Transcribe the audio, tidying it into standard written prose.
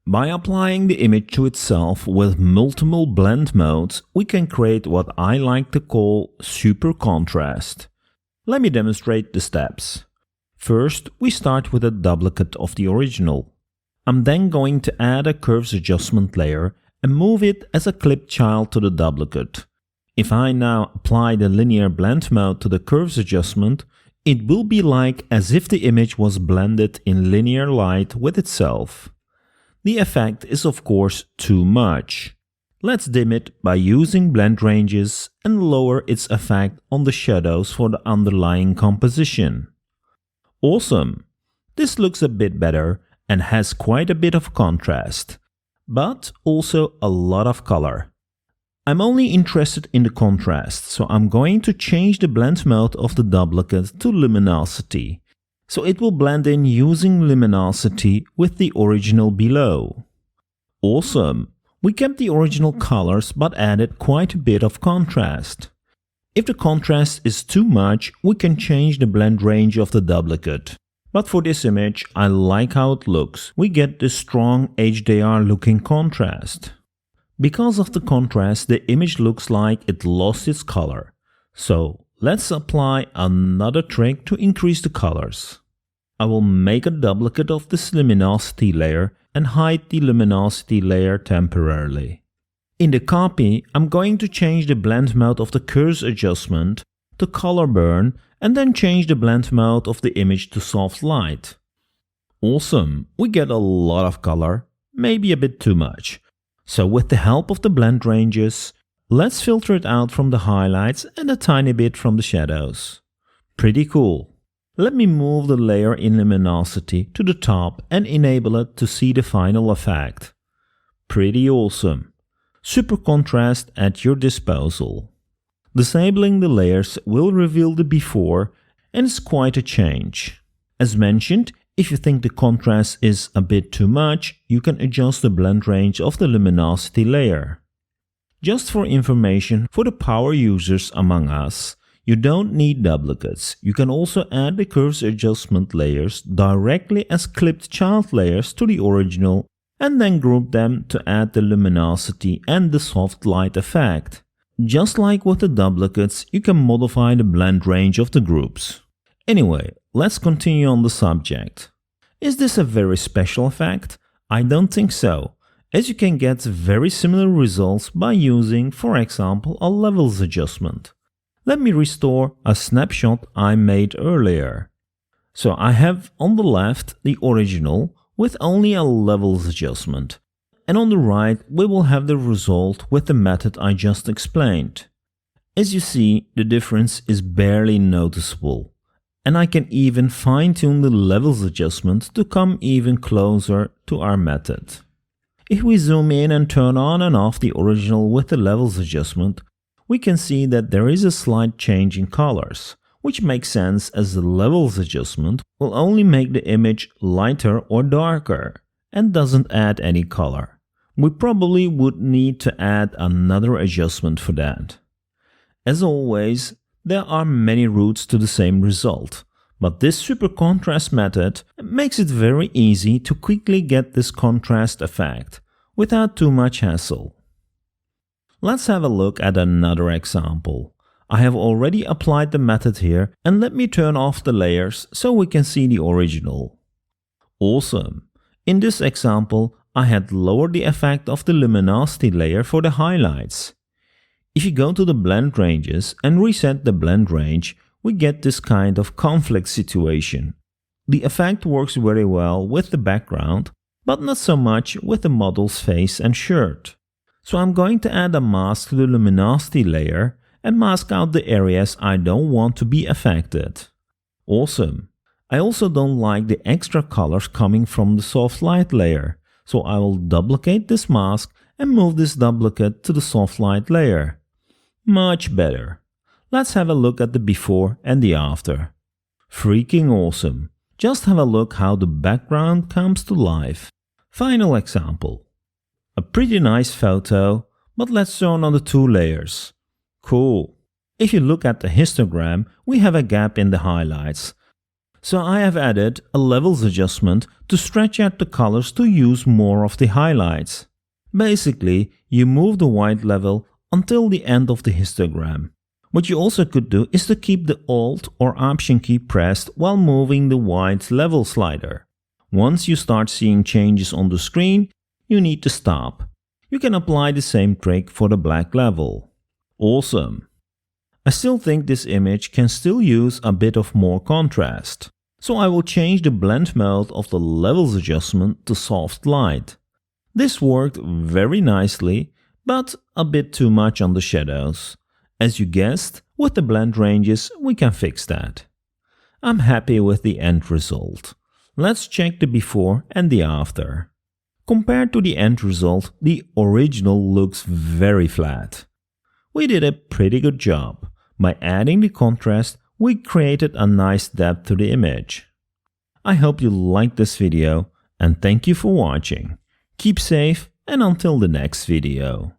By applying the image to itself with multiple blend modes, we can create what I like to call super contrast. Let me demonstrate the steps. First, we start with a duplicate of the original. I'm then going to add a curves adjustment layer and move it as a clipped child to the duplicate. If I now apply the linear blend mode to the curves adjustment, it will be like as if the image was blended in linear light with itself. The effect is of course too much. Let's dim it by using blend ranges and lower its effect on the shadows for the underlying composition. Awesome! This looks a bit better and has quite a bit of contrast, but also a lot of color. I'm only interested in the contrast, so I'm going to change the blend mode of the duplicate to luminosity, so it will blend in using luminosity with the original below. Awesome! We kept the original colors but added quite a bit of contrast. If the contrast is too much, we can change the blend range of the duplicate. But for this image, I like how it looks. We get this strong HDR looking contrast. Because of the contrast, the image looks like it lost its color. So let's apply another trick to increase the colors. I will make a duplicate of this luminosity layer and hide the luminosity layer temporarily. In the copy, I'm going to change the blend mode of the curves adjustment to color burn and then change the blend mode of the image to soft light. Awesome! We get a lot of color, maybe a bit too much. So with the help of the blend ranges, let's filter it out from the highlights and a tiny bit from the shadows. Pretty cool. Let me move the layer in luminosity to the top and enable it to see the final effect. Pretty awesome. Super contrast at your disposal. Disabling the layers will reveal the before, and it's quite a change. As mentioned, if you think the contrast is a bit too much, you can adjust the blend range of the luminosity layer. Just for information for the power users among us, you don't need duplicates. You can also add the curves adjustment layers directly as clipped child layers to the original and then group them to add the luminosity and the soft light effect. Just like with the duplicates, you can modify the blend range of the groups. Anyway, let's continue on the subject. Is this a very special effect? I don't think so, as you can get very similar results by using, for example, a levels adjustment. Let me restore a snapshot I made earlier. So I have on the left the original with only a levels adjustment, and on the right we will have the result with the method I just explained. As you see, the difference is barely noticeable, and I can even fine-tune the levels adjustment to come even closer to our method. If we zoom in and turn on and off the original with the levels adjustment, we can see that there is a slight change in colors, which makes sense as the levels adjustment will only make the image lighter or darker and doesn't add any color. We probably would need to add another adjustment for that. As always, there are many routes to the same result, but this super contrast method makes it very easy to quickly get this contrast effect without too much hassle. Let's have a look at another example. I have already applied the method here, and let me turn off the layers so we can see the original. Awesome! In this example, I had lowered the effect of the luminosity layer for the highlights. If you go to the blend ranges and reset the blend range, we get this kind of conflict situation. The effect works very well with the background, but not so much with the model's face and shirt. So I'm going to add a mask to the luminosity layer and mask out the areas I don't want to be affected. Awesome! I also don't like the extra colors coming from the soft light layer, so I will duplicate this mask and move this duplicate to the soft light layer. Much better. Let's have a look at the before and the after. Freaking awesome! Just have a look how the background comes to life. Final example. A pretty nice photo, but let's turn on the two layers. Cool. If you look at the histogram, we have a gap in the highlights. So I have added a levels adjustment to stretch out the colors to use more of the highlights. Basically, you move the white level until the end of the histogram. What you also could do is to keep the Alt or Option key pressed while moving the white level slider. Once you start seeing changes on the screen, you need to stop. You can apply the same trick for the black level. Awesome! I still think this image can still use a bit of more contrast. So I will change the blend mode of the levels adjustment to soft light. This worked very nicely, but a bit too much on the shadows. As you guessed, with the blend ranges we can fix that. I'm happy with the end result. Let's check the before and the after. Compared to the end result, the original looks very flat. We did a pretty good job. By adding the contrast, we created a nice depth to the image. I hope you liked this video and thank you for watching. Keep safe and until the next video.